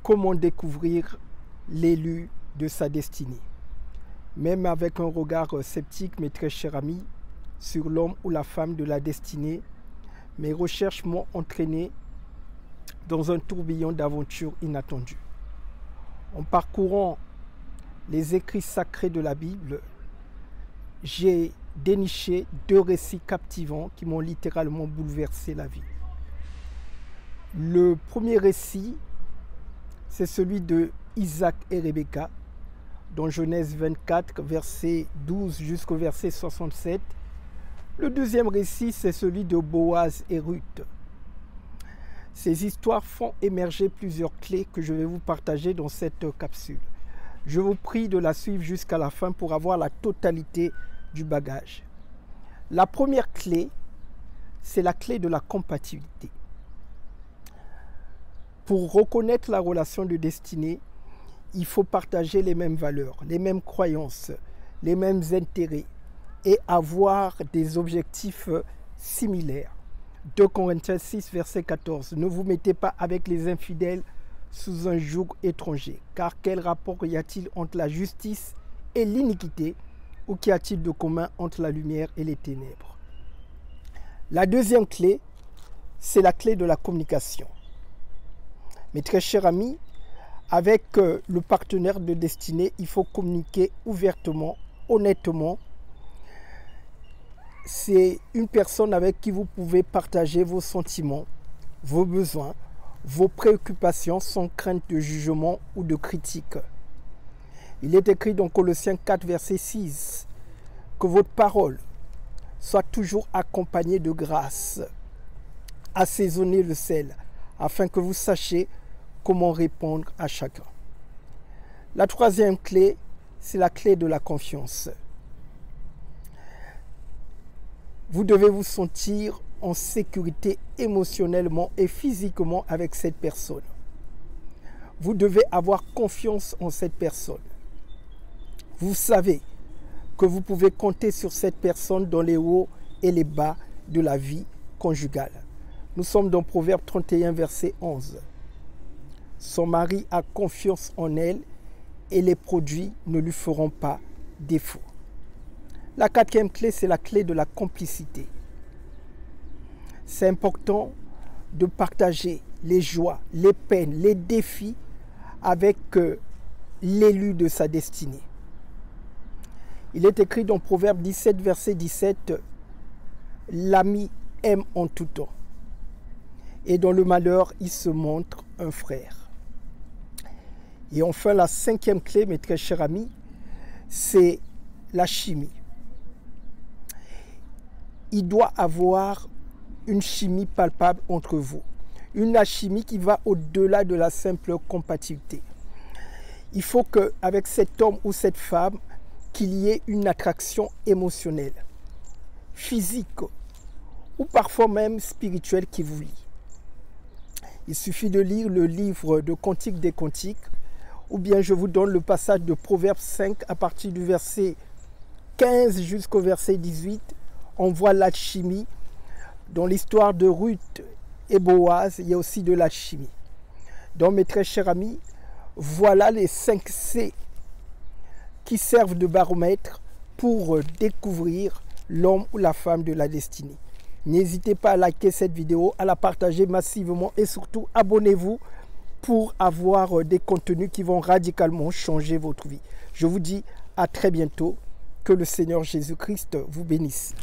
Comment découvrir l'élu de sa destinée? Même avec un regard sceptique, mes très chers amis, sur l'homme ou la femme de la destinée, mes recherches m'ont entraîné dans un tourbillon d'aventures inattendues. En parcourant les écrits sacrés de la Bible, j'ai déniché 2 récits captivants qui m'ont littéralement bouleversé la vie. Le premier récit, c'est celui de Isaac et Rebecca, dans Genèse 24, verset 12 jusqu'au verset 67. Le deuxième récit, c'est celui de Boaz et Ruth. Ces histoires font émerger plusieurs clés que je vais vous partager dans cette capsule. Je vous prie de la suivre jusqu'à la fin pour avoir la totalité du bagage. La première clé, c'est la clé de la compatibilité. Pour reconnaître la relation de destinée, il faut partager les mêmes valeurs, les mêmes croyances, les mêmes intérêts et avoir des objectifs similaires. 2 Corinthiens 6, verset 14. Ne vous mettez pas avec les infidèles sous un joug étranger, car quel rapport y a-t-il entre la justice et l'iniquité, ou qu'y a-t-il de commun entre la lumière et les ténèbres? La deuxième clé, c'est la clé de la communication. Mes très chers amis, avec le partenaire de destinée, il faut communiquer ouvertement, honnêtement. C'est une personne avec qui vous pouvez partager vos sentiments, vos besoins, vos préoccupations sans crainte de jugement ou de critique. Il est écrit dans Colossiens 4, verset 6, que votre parole soit toujours accompagnée de grâce. Assaisonnez le sel, afin que vous sachiez comment répondre à chacun. La troisième clé, c'est la clé de la confiance. Vous devez vous sentir en sécurité émotionnellement et physiquement avec cette personne. Vous devez avoir confiance en cette personne. Vous savez que vous pouvez compter sur cette personne dans les hauts et les bas de la vie conjugale. Nous sommes dans Proverbe 31, verset 11. Son mari a confiance en elle et les produits ne lui feront pas défaut. La quatrième clé, c'est la clé de la complicité. C'est important de partager les joies, les peines, les défis avec l'élu de sa destinée. Il est écrit dans Proverbe 17, verset 17, « L'ami aime en tout temps, et dans le malheur, il se montre un frère. » Et enfin, la cinquième clé, mes très chers amis, c'est la chimie. Il doit avoir une chimie palpable entre vous. Une chimie qui va au-delà de la simple compatibilité. Il faut qu'avec cet homme ou cette femme, qu'il y ait une attraction émotionnelle, physique ou parfois même spirituelle qui vous lie. Il suffit de lire le livre de Cantiques des Cantiques, ou bien je vous donne le passage de Proverbe 5 à partir du verset 15 jusqu'au verset 18. On voit l'alchimie. Dans l'histoire de Ruth et Boaz, il y a aussi de l'alchimie. Donc mes très chers amis, voilà les 5 C qui servent de baromètre pour découvrir l'homme ou la femme de la destinée. N'hésitez pas à liker cette vidéo, à la partager massivement et surtout abonnez-vous pour avoir des contenus qui vont radicalement changer votre vie. Je vous dis à très bientôt. Que le Seigneur Jésus-Christ vous bénisse.